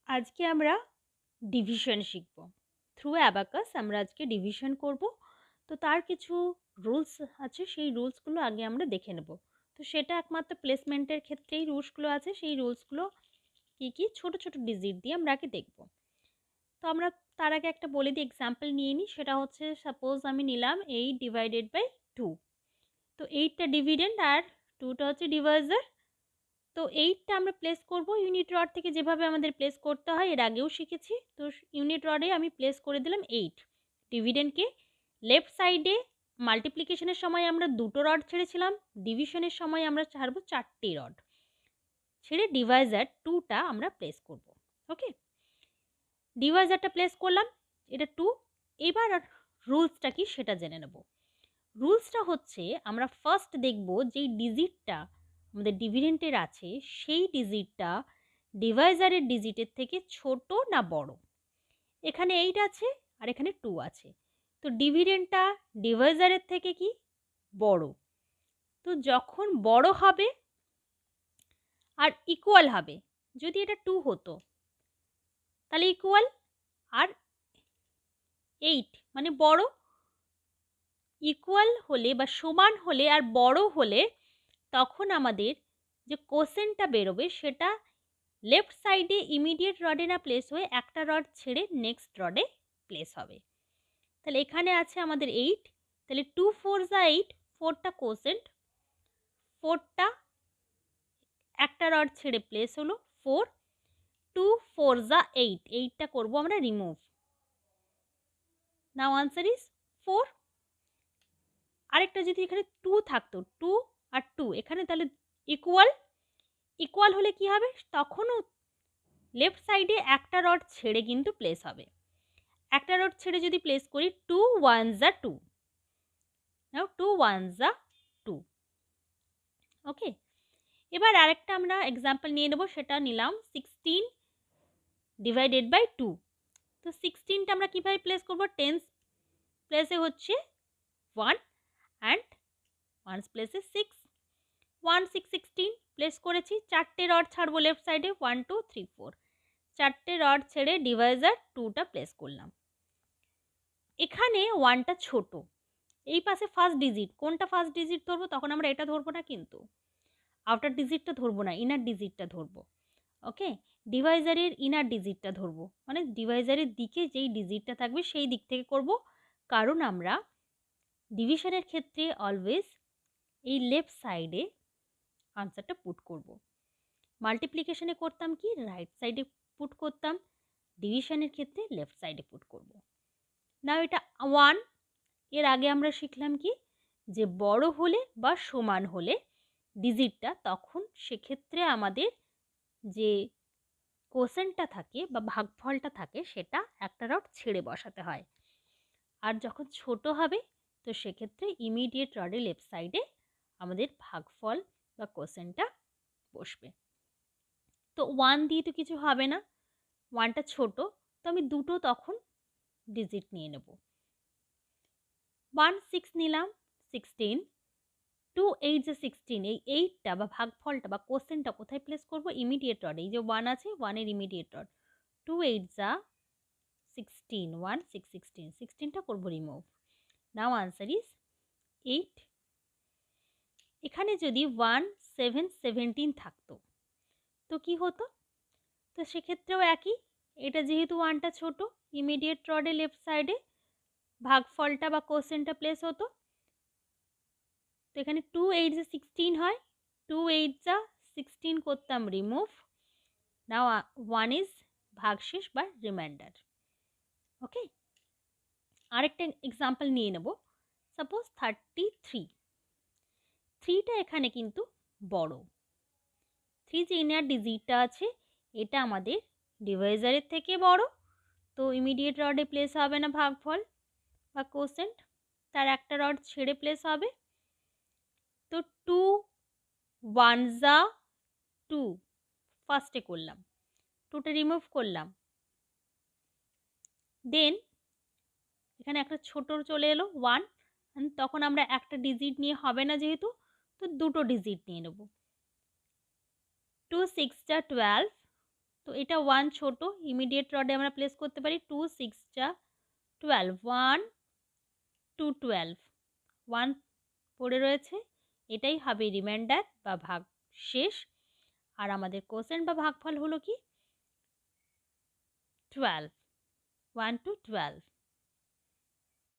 আজকে আমরা ডিভিশন শিখব। থ্রু অ্যাবাকাস আমরা আজকে ডিভিশন করব। তো তার কিছু রুলস আছে, সেই রুলসগুলো আগে আমরা দেখে নেব। তো সেটা একমাত্র প্লেসমেন্টের ক্ষেত্রেই রুলসগুলো আছে। সেই রুলসগুলো কী কী ছোট ছোট ডিজিট দিয়ে আমরা আগে দেখব। তো আমরা তার আগে একটা বলে দিই, এক্সাম্পল নিয়ে নিই। সেটা হচ্ছে, সাপোজ আমি নিলাম 8/2। তো 8টা ডিভিডেন্ড আর 2টা হচ্ছে ডিভাইজার। তো 8টা আমরা প্লেস করব ইউনিট রড থেকে, যেভাবে আমাদের প্লেস করতে হয় এর আগেও শিখেছি। তো ইউনিট রডে আমি প্লেস করে দিলাম 8 ডিভিডেন্ডকে। লেফট সাইডে মাল্টিপ্লিকেশনের সময় আমরা 2টো রড ছেড়েছিলাম, ডিভিশনের সময় আমরা ছাড়ব 4টে রড ছেড়ে ডিভাইজার 2টা আমরা প্লেস করব। ওকে, ডিভাইজারটা প্লেস করলাম, এটা 2। এবার রুলসটা কি সেটা জেনে নেব। রুলসটা হচ্ছে, আমরা ফার্স্ট দেখব যেই ডিজিটটা আমাদের ডিভিডেন্টের আছে সেই ডিজিটটা ডিভাইজারের ডিজিটের থেকে ছোট না বড়। এখানে 8 আছে আর এখানে 2 আছে, তো ডিভিডেন্টটা ডিভাইজারের থেকে কি বড়। তো যখন বড় হবে আর ইকুয়াল হবে, যদি এটা 2 হতো তাহলে ইকুয়াল, আর 8 মানে বড়, ইকুয়াল হলে বা সমান হলে আর বড় হলে তখন আমাদের যে কোসেন্টটা বেরোবে সেটা লেফট সাইডে ইমিডিয়েট রডে না প্লেস হয়ে একটা রড ছেড়ে নেক্সট রডে প্লেস হবে। তাহলে এখানে আছে আমাদের 8, তাহলে 2 4 যা 8, 4টা কোসেন্ট, 4টা একটা রড ছেড়ে প্লেস হলো 4, 2 4 যা 8, 8টা করবো আমরা রিমুভ। Now answer is 4। আরেকটা যদি এখানে 2 থাকতো, 2 আর 2 এখানে তাহলে ইকুয়াল, ইকুয়াল হলে কি হবে, তখনও লেফট সাইডে একটা রড ছেড়ে কিন্তু প্লেস হবে। একটা রড ছেড়ে যদি প্লেস করি, 2 1 যা 2, নাও 2 1 যা 2। ওকে, এবার আরেকটা আমরা এক্সাম্পল নিয়ে নেব। সেটা নিলাম 16/2। তো 16টা আমরা কীভাবে প্লেস করবো, টেন্স প্লেসে হচ্ছে 1 অ্যান্ড ওয়ান্স প্লেসে 6, 1 6 16 প্লেস করেছি। 4টে রড ছাড়বো লেফট সাইডে, 1 2 3 4, 4টে রড ছেড়ে ডিভাইজার 2টা প্লেস করলাম। এখানে 1টা ছোট, এই পাশে ফার্স্ট ডিজিট, কোনটা ফার্স্ট ডিজিট ধরবো, তখন আমরা এটা ধরবো না, কিন্তু আউটার ডিজিটটা ধরবো না, ইনার ডিজিটটা ধরবো। ওকে, ডিভাইজারের ইনার ডিজিটটা ধরবো, মানে ডিভাইজারের দিকে যেই ডিজিটটা থাকবে সেই দিক থেকে করব, কারণ আমরা ডিভিশনের ক্ষেত্রে অলওয়েজ এই লেফট সাইডে আনসারটা পুট করব। মাল্টিপ্লিকেশনে করতাম কি রাইট সাইডে পুট করতাম, ডিভিশনের ক্ষেত্রে লেফট সাইডে পুট করব। না এটা 1, এর আগে আমরা শিখলাম কি, যে বড় হলে বা সমান হলে ডিজিটটা, তখন সেক্ষেত্রে আমাদের যে কোসেন্টটা থাকে বা ভাগফলটা থাকে সেটা একটা রড ছেড়ে বসাতে হয়। আর যখন ছোট হবে তো সেক্ষেত্রে ইমিডিয়েট রডের লেফট সাইডে আমাদের ভাগফল বা কোসেন্টটা বসবে। তো 1 দিয়ে তো কিছু হবে না, 1টা ছোট, তো আমি দুটো তখন ডিজিট নিয়ে নেব। 1 6 নিলাম, 16, 2 8 যে 16, এই 8টা বা ভাগফলটা বা কোসেন্টটা কোথায় প্লেস করব, ইমিডিয়েট রড, এই যে 1 আছে 1 এর ইমিডিয়েট রড, 2 8 যা 16, 1 6 16, 16টা করব রিমুভ। Now answer is 8। এখানে যদি 1 7 17 থাকতো তো কি হতো, তো সেক্ষেত্রেও একই, এটা যেহেতু 1টা ছোট, ইমিডিয়েট রডে লেফট সাইডে ভাগফলটা বা কোসেন্টটা প্লেস হতো। তো এখানে 2 8 যা 16 হয়, 2 8 যা 16 করতাম রিমুভ। নাও 1 ইজ ভাগশেষ বা রিমাইন্ডার। ওকে, আরেকটা এক্সাম্পল নিয়ে নেব। সাপোজ 33, 3টা এখানে কিন্তু বড়, 3 যে ইনার ডিজিটটা আছে এটা আমাদের ডিভাইজারের থেকে বড়, তো ইমিডিয়েট রডে প্লেস হবে না ভাগফল বা কোসেন্ট, তার একটা রড ছেড়ে প্লেস হবে। তো 2 1 যা 2 ফার্স্টে করলাম, 2টা রিমুভ করলাম, দেন এখানে একটা ছোট চলে এলো 1, তখন আমরা একটা ডিজিট নিয়ে হবে না যেহেতু, তো দুটো ডিজিট নিয়ে নেব। 2 6 যা 12, তো তো এটা 1 ছোট, ইমিডিয়েট রডে আমরা প্লেস করতে পারি। 2 6 যা 12, 1 2 12, 1 পড়ে রয়েছে। এটাই হবে রিমাইন্ডার বা ভাগ শেষ। আর আমাদের কোশেন্ট বা ভাগফল হলো কি 12, 1 to 12।